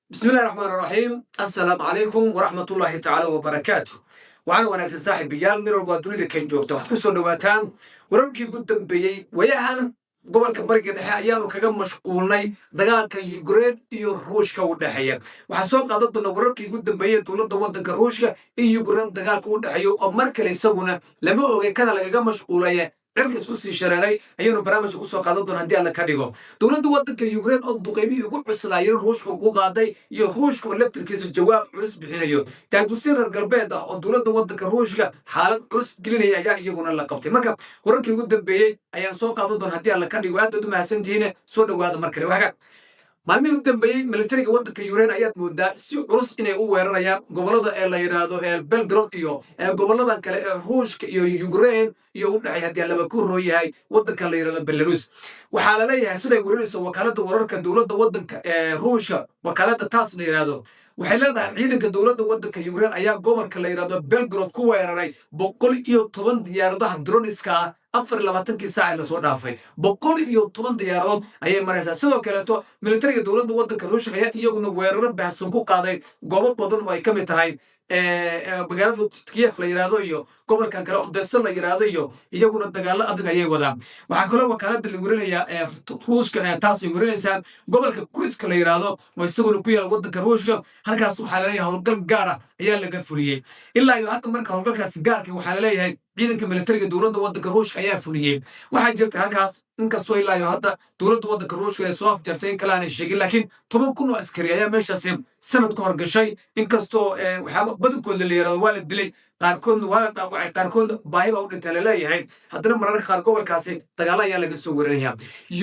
بسم الله الرحمن الرحيم السلام عليكم ورحمة الله تعالى وبركاته وأنا وناكس صاحب بيال من الوادوني ذي كان جوكتا وحكوسو نواتان ورمكي قدام بيي وياهان قبل كبرق النحيا أيانو كجم مشغولني دجال كان يجرين يروش كودحية وحسوق قضتنا ورمكي قدام بيي تولد ودن كروشة يجرين دجال كودحية أمرك ليسونا لما هو كان لقى مشغولية cirka isku sii shareeray ayaynu barnaamijka ku soo qaadan doonaa haddii alla ka dhigo dowladda waddanka Ukraine oo duqeymihii ugu cuslaayeen ruushka ku qaaday iyo ruushka laftirkiisa jawaab culus bixinayo taajusir reer galbeed ah oo dowladda waddanka ruushka xaalad culus gelinaya ayaa iyaguna la qabtay marka wararkii ugu dambeeyay ayaan soo qaadan doonaa haddii alla ka dhigo aad baad u mahadsantihiin soo dhawaada mar kale waxa maalmihii u dambeeyey militariga waddanka Ukraine ayaad moodaa si culus inay u weerarayaan gobolada ee la yiraahdo Belgorod iyo goboladan kale ee Ruushka iyo Ukraine iyo u dhacay haddii laba ku rooyahay waddanka la yiraahdo Belarus waxaa la leeyahay siday warinayso wakaaladda wararka dowladda waddanka ee Ruushka wakaaladda taas la yiraahdo waxay leedahay ciidanka dowladda waddanka Ukraine ayaa gobolka la yiraahdo Belgorod ku weeraray 110 diyaaradaha droniska 24 saac la soo dhaafay 110 diyaaradood ayay maraysaa sidoo kaleeto militariga dowladda waddanka Ruushka ayaa iyaguna weeraro baahsan ku qaaday goobo badan oo ay ka mid tahay magaalada Kiev la yiraahdo iyo gobolkan kale Odessa la yiraahdo iyo iyaguna dagaalo adag ayay wadaan waxaa kaloo wakaaladda la warinayaa Ruushka taas ay warinaysaa gobolka Kursk la yiraahdo oo isaguna ku yaal waddanka Ruushka halkaas waxaa la leeyahay howlgal gaar ah ayaa laga fuliyay ilaa iyo hadda marka howlgalkaasi gaarka waxaa la leeyahay ciidanka militariga dowladda waddanka Ruushka ayaa fuliyay waxaa jirta halkaas inkastoo ilaa iyo hadda dowladda waddanka Ruushka ay soo afjartay in kale aanay sheegin laakiin 10,000 oo askari ayaa meeshaasi sanad ka hor gashay inkastoo waxyaabo badankood la yiraahdo waa la dilay qaarkoodna waa la dhaawacay qaarkoodna baahi baa u dhintay la leeyahay haddana mararka qaar gobolkaasi dagaalo ayaa laga soo weerarayaa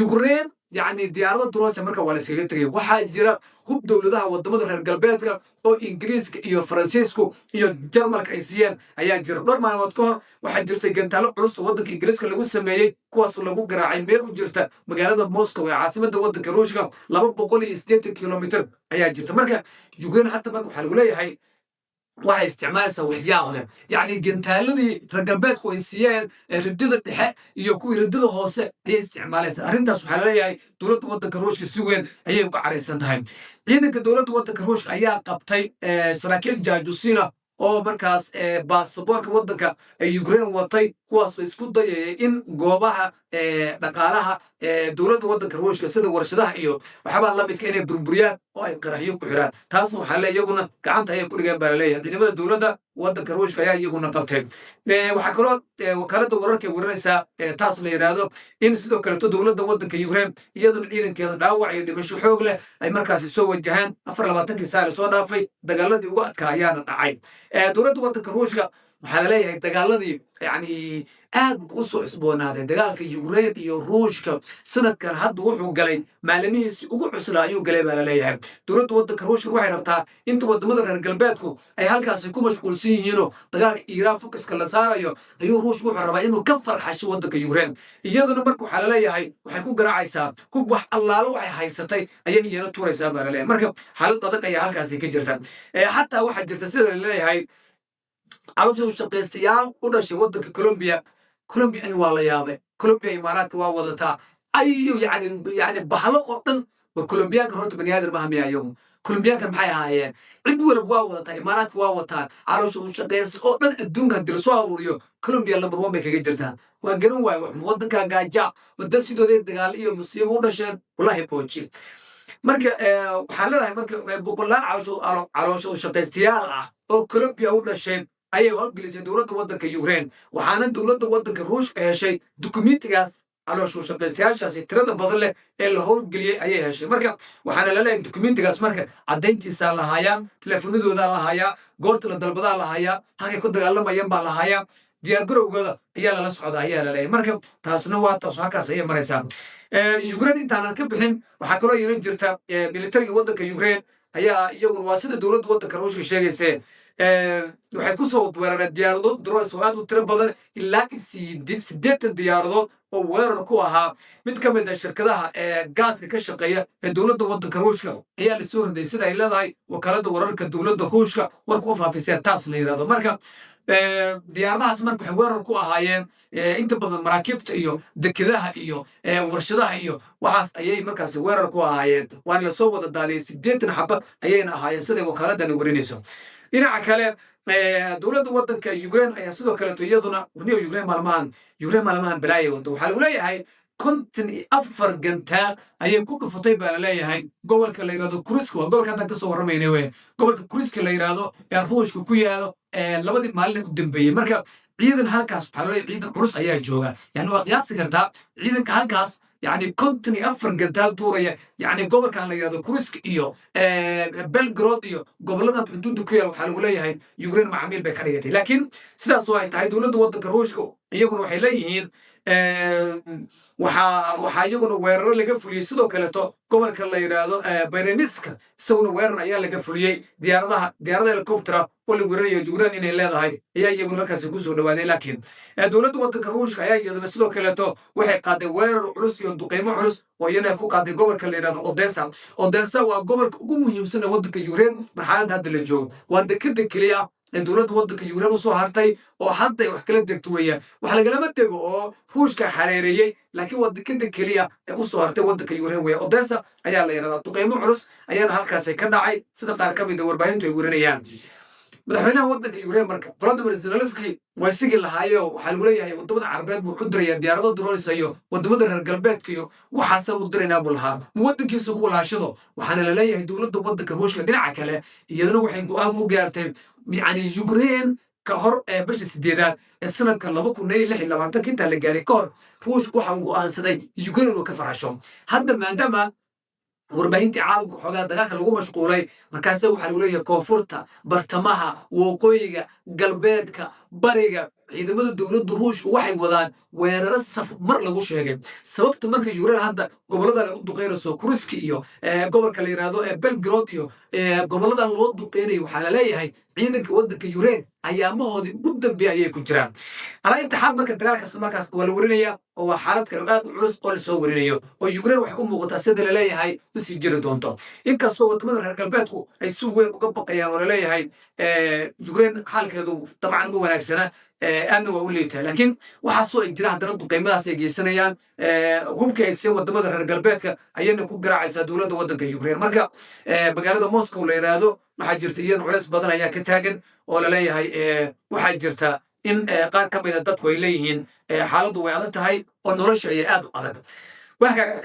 Ukraine يعني ديارة دراسة مركب ولا سكرتير واحد جرا هو دولتها ودمد الرجالبيتك أو إنجليز إيو فرانسيسكو إيو جرمالك أيسيان أيا جرا دور ما نوتكه واحد جرت جنتالو علوس ودك إنجليز كله جوز سميه كواس ولا جو جراعين بير وجرت مجالات موسكو عاصمة ودك روشكا لما بقول 6 كيلومتر أيا جرت مركب يجون حتى مركب حلولي هاي waxay isticmaalaysaa waxyaabo leh yacni gantaaladii raggalbeedku ay siiyeen ridada dhexe iyo kuwii ridada hoose ayay isticmaalaysaa arrintaas waxaa laleeyahay dowladda waddanka ruushka si weyn ayay uga caraysan tahay ciidanka dowladda waddanka ruushka ayaa qabtay saraakiil jaajusiina oo markaas baasaboorka waddanka Ukraine watay kuwaas oo isku dayayay in goobaha dhaqaalaha dowladda waddanka Ruushka sida warshadaha iyo waxyaabo la midka inay burburiyaan oo ay qaraxyo ku xiraan taasna waxaa la iyaguna gacanta ayay ku dhigeen baa la leeyahay ciidamada dowladda waddanka Ruushka ayaa iyaguna qabtay waxaa kaloo wakaaladda wararka warinaysaa taas la yiraahdo in sidoo kale dowladda waddanka Ukraine iyaduna ciidankeeda dhaawac iyo dhimasho xoog leh ay markaasi soo wajahaan 24 saac la soo dhaafay dagaaladii ugu adkaa ayaana dhacay dowladda waddanka Ruushka waxaa la leeyahay dagaaladii yani aad u soo cusboonaaday dagaalka Ukraine iyo Ruushka sanadkan hadda wuxuu galay maalmihiisii ugu cuslaa ayuu galay baa la leeyahay dowladda waddanka Ruushka waxay rabtaa inta wadamada reer galbeedku ay halkaas ku mashquulsan yihiin dagaalka Iiraan focuska la saarayo ayuu Ruushku wuxuu rabaa inuu ka farxasho waddanka Ukraine iyaduna marka waxaa la leeyahay waxay ku garaacaysaa hub wax allaalo waxay haysatay ayay iyana tuuraysaa baa la leeyahay marka xaalad adag ayaa halkaas ka jirta xataa waxaa jirta sida la leeyahay عروسه وشقيستيال ودش ودك كولومبيا أي والله يابا كولومبيا إمارات ووضتها أيو يعني بحلو قطن وكولومبيا كرهت بني آدم ما هم يوم كولومبيا كان محيا هايين عدول ووضتها إمارات ووضتها عروسه وشقيست قطن الدون كان درسوها وريو كولومبيا لمبر 1 بك جرتها وقالوا واي ودن كان جاجا ودسي دو دغال iyo musiibo u dhasheen wallahi booji marka waxa leedahay marka boqolaan caloosho shaqaystiyaal ah oo Colombia u dhasheen ayay howlgelisay dowladda waddanka Ukraine waxaana dowladda waddanka Ruushka heshay dukumiintigaas caloosho shaqaystayaashaasi tirada badan leh ee la howlgeliyay ayay heshay marka waxaana la leeyahay dukumiintigaas marka cadayntiisa la hayaa telefoonadooda la hayaa goorta la dalbadaa la hayaa halkay ku dagaalamayeen baa la hayaa diyaar garowgooda ayaa lala socdaa ayaa la leeyahay marka taasna waa taas halkaas ayay maraysaa Ukraine intaan ka bixin waxaa kaloo yeelan jirta militariga waddanka Ukraine ayaa iyaguna waa sida dowladda waddanka Ruushka sheegaysay waxay ku soo weerareen diyaaradood drones oo aad u tiro badan ilaa 80 diyaaradood oo weerar ku ahaa mid ka mid ah shirkadaha gaaska ka shaqeeya ee dowladda waddanka ruushka ayaa la soo riday sida ay leedahay wakaaladda wararka dowladda ruushka warka u faafisay taas la yidhahdo marka diyaaradahaas marka waxay weerar ku ahaayeen inta badan maraakiibta iyo dekedaha iyo warshadaha iyo waxaas ayay markaas weerar ku ahaayeen waana lasoo wada daadiyey 80 xaba ayayna ahaayeen siday wakaaladani warinayso dhinaca kale dowladda waddanka Ukraine ayaa sidoo kale iyaduna warniyo Ukraine maalmahan balaaya wada waxaa lagu leeyahay 54 gantaa ayay ku dhufatay baa la leeyahay gobolka la yiraahdo Kursk waa gobolka hadda ka soo waramaynay weeye gobolka Kursk la yiraahdo ee ruushka ku yaalo labadii maalin u dambeeyay marka ciidan halkaas waxaa la leeyahay ciidan culus ayaa jooga yani waa qiyaasi kartaa ciidanka halkaas يعني كنتني أفرق قتال دورية يعني قبل كان ليادو كروسك إيو بلغراد إيو قبل لنا بحدود كويا وحلو ليهين يقولون مع عميل بكريتي لكن سلا سواء تهاي دولة ودك روشكو يقولوا حيليهين waxaa iyaguna weeraro laga fuliyey sidoo kaleeto gobolka la yiraahdo Bereniska isaguna weerar ayaa laga fuliyey diyaarada helicopter oo la weerarayo Ukraine inay leedahay ayaa iyaguna markaas ku soo dhawaaday laakiin dowladda waddanka Ruushka ayaa iyaduna sidoo kaleeto waxay qaaday weerar culus iyo duqeymo culus oo iyana ku qaaday gobolka la yiraahdo Odessa waa gobolka ugu muhiimsan ee waddanka Ukraine marxaladda hadda la joogo waa dekada kaliya dowladda waddanka Ukraine soo hartay oo hadda wax kala degto weeyaan wax lagalama dego oo Ruushka xareereeyay laakiin waddanka kaliya ee u soo hartay waddanka Ukraine weeyaan Odessa ayaa la yiraahdaa duqeymo culus ayaana halkaas ka dhacay sida qaar ka mid ah warbaahintu ay warinayaan madaxweynaha waddanka Ukraine marka Volodymyr Zelensky way sigi lahaayo waxa lagu leeyahay wadamada Carabeed buu u diraya diyaarado drones iyo wadamada reer galbeedka iyo waxaas uu dirayna bulaha waddankiisa ku laashado waxaana la leeyahay dowladda waddanka Ruushka dhinaca kale iyaduna waxay go'aan ku gaartay يعني يوكرين كهر بش سديدات السنة كلامك ونيل لحي لما أنت كنت اللي جاري كهر روش وحنا جو أنسدي يوكرين وكفرشهم هذا ما عندما وربعين تعالوا حاجات دقائق اللي هو مشغولين مركز سووا حلولية كوفرتا برتمها وقوية قلبيتك بريقة إذا ما الدولة دروش واحد وذان ويرسف مر لغو شيء سببت مركز يورين هذا قبل هذا الدقيرة سو كروسكي إيو قبل كليرادو بلغراد إيو قبل هذا الدقيرة وحلالية هاي عندك ودك يورين أيامه هذه قدام بيعيه كجران على امتحان مركز دقائق مركز والورينية هو حالات كلمات علوس قول سورينية ويورين وحكم مغتسد للايه هاي بس يجري دونتو إنك صوت مدر هالقلباتكو أي سوين وقبق يا ولا لايه هاي يورين حال كذو طبعا مو هناك سنة أنا وأوليتها لكن وحصل إجراء درد قيمة سيجي سنيان هم كيسيو ودمد هالقلباتك أيام يكون جراعي سدولة ودك يورين مركا بقالة موسكو ليرادو محجرتيين وعلس بدن أيها كتاجن ولا لايه هاي وحجرتها إن قار كم إذا دتكو إليهن حالة وعدتها هاي ونرش أي أب أرد وهك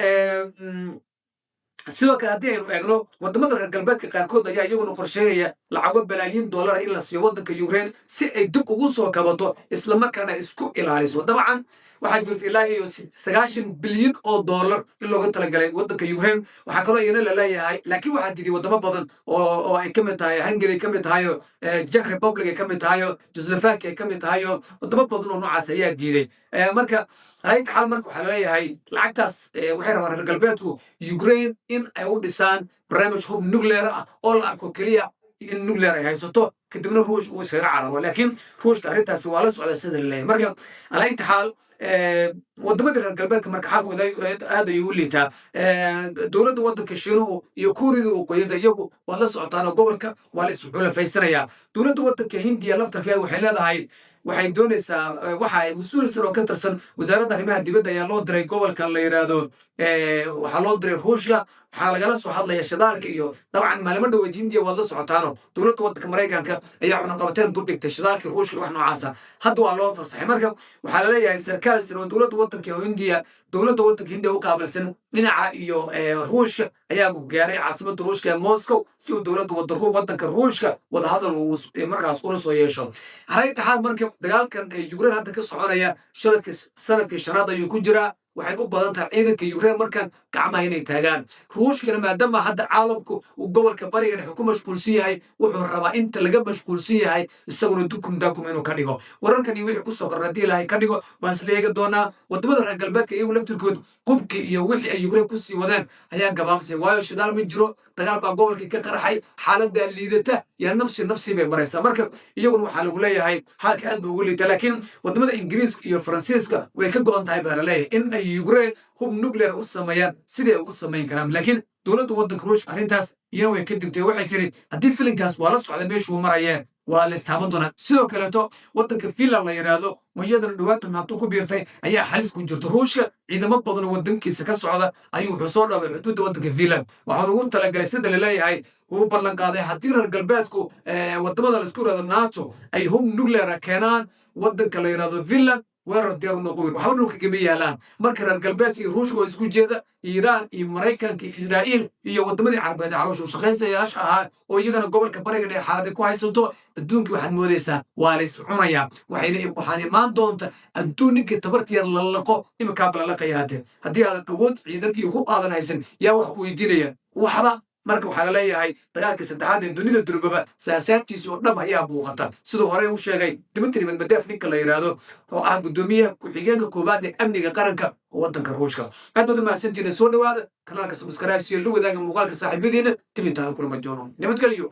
sidoo kale haddii aynu eegno wadamada reer galbeedka qaarkood ayaa iyaguna qorsheynaya lacago balaayiin dollar in la siiyo waddanka Ukraine si ay dib ugu soo kabato isla markaana isku ilaaliso dabcan waxaa jirta ilaa iyo 90 bilyan oo dollar in looga talagalay waddanka Ukraine waxa kaloo iyana la leeyahay laakiin waxaa diiday wadamo badan oo ay ka mid tahay Hungary ka mid tahay Czech Republic ka mid tahay Czechoslovakia ka mid tahay wadamo badan oo noocaas ayaa diiday marka هاي حال مركو حلالية هاي العكتاس وحيرا مرة القلباتكو يوكرين إن أيو ديسان برامج هم نوغليرا أول أركو كليا إن نوغليرا هاي سوتو كدمنا روش ويسير عرب ولكن روش كاريتا سوالس على سيد الله مركب على أي حال ودمد القلبات مركب حاجة هذا يقول لي تا دولة ودك الشنو يكوري وقيد يجو ولا سعطانا قبلك ولا سبحانه في سنة دولة ودك هندية لفتك يا وحلال هاي waxay doonaysaa waxa mas'uul sare oo ka tirsan wasaaradda arrimaha dibadda ayaa loo diray gobolka la yiraahdo waxa loo diray Ruushka waxa lagala soo hadlaya shidaalka iyo dabcan maalmo dhaweyd Hindiya wada socotaano dowladda waddanka Mareykanka ayaa cuna qabateen dul dhigtay shidaalka Ruushka wax noocaas ah hadda waa loo fasaxay marka waxa la leeyahay sarkaal sare oo dowladda waddanka Hindiya u qaabilsan dhinaca iyo Ruushka ayaa gaaray caasimadda Ruushka ee Moscow si uu dowladda waddanka Ruushka wada hadal markaas ula soo yeesho harayta xal marka dagaalkan Ukraine hadda ka soconaya sanadkii shanaad ayuu ku jiraa waxay u badan tahay ciidanka Ukraine markan gacmaha inay taagaan Ruushkana maadaama hadda caalamku uu gobolka bariga dhexe ku mashquulsan yahay wuxuu rabaa inta laga mashquulsan yahay isaguna dukum inuu ka dhigo wararkan iyo wixii ku soo qarnadii ilaahay ka dhigo waan isla eegi doonaa wadamada reer galbeedka iyo laftirkood qubki iyo wixii ay Ukraine ku sii wadaan ayaa gabaabsay waayo shidaal ma jiro dagaal baa gobolkii ka qarxay xaaladdaa liidata yaa nafsi bay maraysaa marka iyaguna waxaa lagu leeyahay halka aad buu ugu liita laakiin wadamada ingiriiska iyo faransiiska way ka go'an tahay baa la leeyahay in ay Ukraine hub nuclear u sameeyaan sidii ay ugu samayn karaan laakiin dowladda waddanka ruushka arrintaas iyana way ka digtay waxay tiri haddii filinkaas waa la socda meeshuu marayeen waa la istaaban doonaa sidoo kaleeto waddanka Finland la yiraahdo iyadana dhawaatan NATO ku biirtay ayaa halis ku jirta ruushka ciidamo badan oo waddankiisa ka socda ayuu wuxuu soo dhaabay xuduudda waddanka Finland waxaan ugu talagalay sida la leeyahay uu ballan qaaday haddii reer galbeedku wadamada la isku yiraahdo NATO ay hub nuclear keenaan waddanka la yiraahdo Finland weerar diyaar u noqon waxba dhulka gama yaalaan marka reer galbeedka iyo ruushka oo isku jeeda Iiraan iyo Mareykanka iyo Israa'iil iyo wadamadii Carabeed caloosha u shaqaystayaasha ahaa oo iyagana gobolka bariga dhexe xaalad ku haysato adduunka waxaad moodaysaa waa la iscunaya waxaan imaan doonta adduunka tabartiya la laqo imika bala laqayaate haddii aad awood ciidan iyo hub aadan haysan yaa wax ku weydiinaya waxba marka waxaa la leeyahay dagaalka saddexaad ee dunida durbaba siyaasaadtiisa oo dhab ayaa muuqata sidoo hore u sheegay Dmitry Medvedev ninka la yiraahdo oo ah gudoomiyaha ku-xigeenka koowaad ee amniga qaranka waddanka ruushka aad baad u mahadsantihiin soo dhawaada kanaalka subscribe si loo wadaaga muuqaalka saaxiibadiina tibintaan kulma joono nabadgelyo